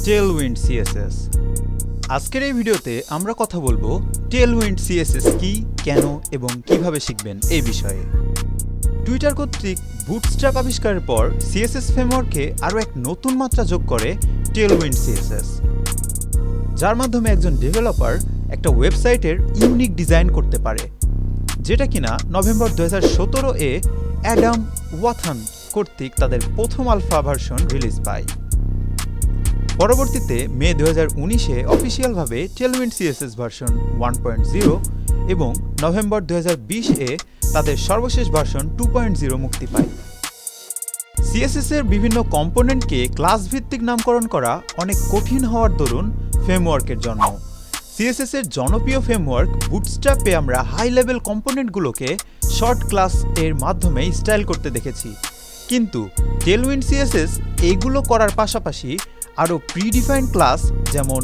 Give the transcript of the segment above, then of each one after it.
Tailwind CSS। আজকের এই ভিডিওতে আমরা কথা বলবো Tailwind CSS কি, কেন এবং কিভাবে শিখবেন এই বিষয়ে। টুইটার কর্তৃক বুটস্ট্র্যাপ আবিষ্কারের পর CSS ফ্রেমওয়ার্কে আরও এক নতুন মাত্রা যোগ করে Tailwind CSS, যার মাধ্যমে একজন ডেভেলপার একটা ওয়েবসাইটের ইউনিক ডিজাইন করতে পারে, যেটা কিনা নভেম্বর 2017-এ অ্যাডাম ওয়াথান কর্তৃক তাদের প্রথম আলফা ভার্সন রিলিজ পায়। পরবর্তীতে মে 2019-এ অফিসিয়ালভাবে Tailwind CSS ভার্সন 1.0 এবং নভেম্বর 2020-এ তাদের সর্বশেষ ভার্সন 2.0 মুক্তি পায়। CSS এর বিভিন্ন কম্পোনেন্টকে ক্লাস ভিত্তিক নামকরণ করা অনেক কঠিন হওয়ার দরুন ফ্রেমওয়ার্কের জন্ম। CSS এর জনপ্রিয় ফ্রেমওয়ার্ক বুটস্ট্র্যাপে আমরা হাই লেভেল কম্পোনেন্টগুলোকে শর্ট ক্লাস এর মাধ্যমে স্টাইল করতে দেখেছি, কিন্তু Tailwind CSS এইগুলো করার পাশাপাশি আরও প্রিডিফাইন্ড ক্লাস যেমন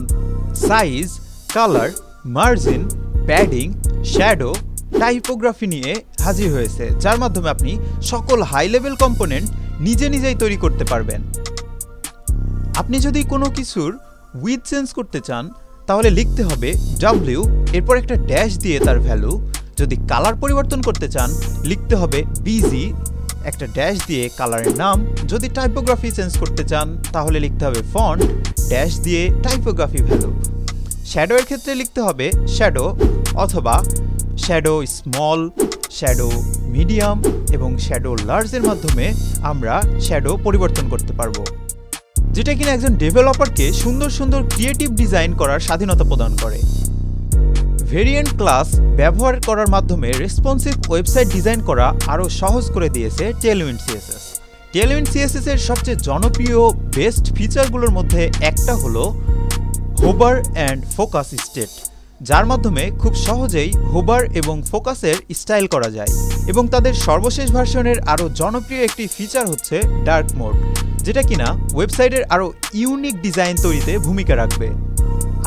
size, colour, margin, padding, shadow, typography নিয়ে হাজির হয়েছে, যার মাধ্যমে আপনি সকল হাই লেভেল কম্পোনেন্ট নিজেই তৈরি করতে পারবেন। আপনি যদি কোনো কিছুর উইথ চেঞ্জ করতে চান তাহলে লিখতে হবে W, এরপর একটা ড্যাশ দিয়ে তার ভ্যালু। যদি কালার পরিবর্তন করতে চান লিখতে হবে BG, একটা ড্যাশ দিয়ে কালারের নাম। যদি টাইপোগ্রাফি চেঞ্জ করতে চান তাহলে লিখতে হবে ফন্ট, ড্যাশ দিয়ে টাইপোগ্রাফি ভ্যালু। শ্যাডো এর ক্ষেত্রে লিখতে হবে শ্যাডো অথবা শ্যাডো স্মল, শ্যাডো মিডিয়াম এবং শ্যাডো লার্জের মাধ্যমে আমরা শ্যাডো পরিবর্তন করতে পারবো, যেটা কিনা একজন ডেভেলপারকে সুন্দর সুন্দর ক্রিয়েটিভ ডিজাইন করার স্বাধীনতা প্রদান করে। ভেরিয়েন্ট ক্লাস ব্যবহার করার মাধ্যমে রেসপন্সিভ ওয়েবসাইট ডিজাইন করা আরও সহজ করে দিয়েছে Tailwind CSS। Tailwind CSS এর সবচেয়ে জনপ্রিয় বেস্ট ফিচারগুলোর মধ্যে একটা হলো হোভার অ্যান্ড ফোকাস স্টেট, যার মাধ্যমে খুব সহজেই হোভার এবং ফোকাসের স্টাইল করা যায়। এবং তাদের সর্বশেষ ভার্সনের আরও জনপ্রিয় একটি ফিচার হচ্ছে ডার্ক মোড, যেটা কিনা ওয়েবসাইটের আরও ইউনিক ডিজাইন তৈরিতে ভূমিকা রাখবে।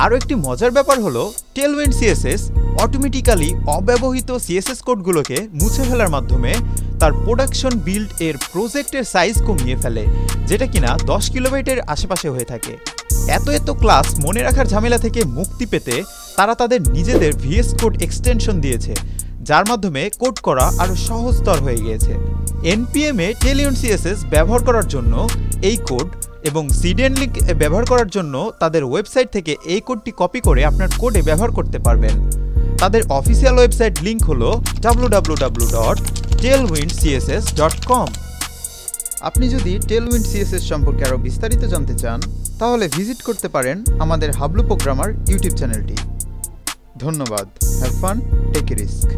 আরও একটি মজার ব্যাপার হলো Tailwind CSS অটোমেটিক্যালি অব্যবহৃত CSS কোডগুলোকে মুছে ফেলার মাধ্যমে তার প্রোডাকশন বিল্ড এর প্রজেক্টের সাইজ কমিয়ে ফেলে, যেটা কিনা 10 কিলোবাইটের আশেপাশে হয়ে থাকে। এত ক্লাস মনে রাখার ঝামেলা থেকে মুক্তি পেতে তারা তাদের নিজেদের VS কোড এক্সটেনশন দিয়েছে, যার মাধ্যমে কোড করা আরও সহজতর হয়ে গিয়েছে। NPM এ Tailwind CSS ব্যবহার করার জন্য এই কোড এবং সিডেন লিঙ্ক ব্যবহার করার জন্য তাদের ওয়েবসাইট থেকে এই কোডটি কপি করে আপনার কোডে ব্যবহার করতে পারবেন। তাদের অফিসিয়াল ওয়েবসাইট লিঙ্ক হলো www.tailwindcss.com। আপনি যদি Tailwind CSS সম্পর্কে আরও বিস্তারিত জানতে চান তাহলে ভিজিট করতে পারেন আমাদের হাবলু প্রোগ্রামার ইউটিউব চ্যানেলটি। ধন্যবাদ। Have fun, take a risk.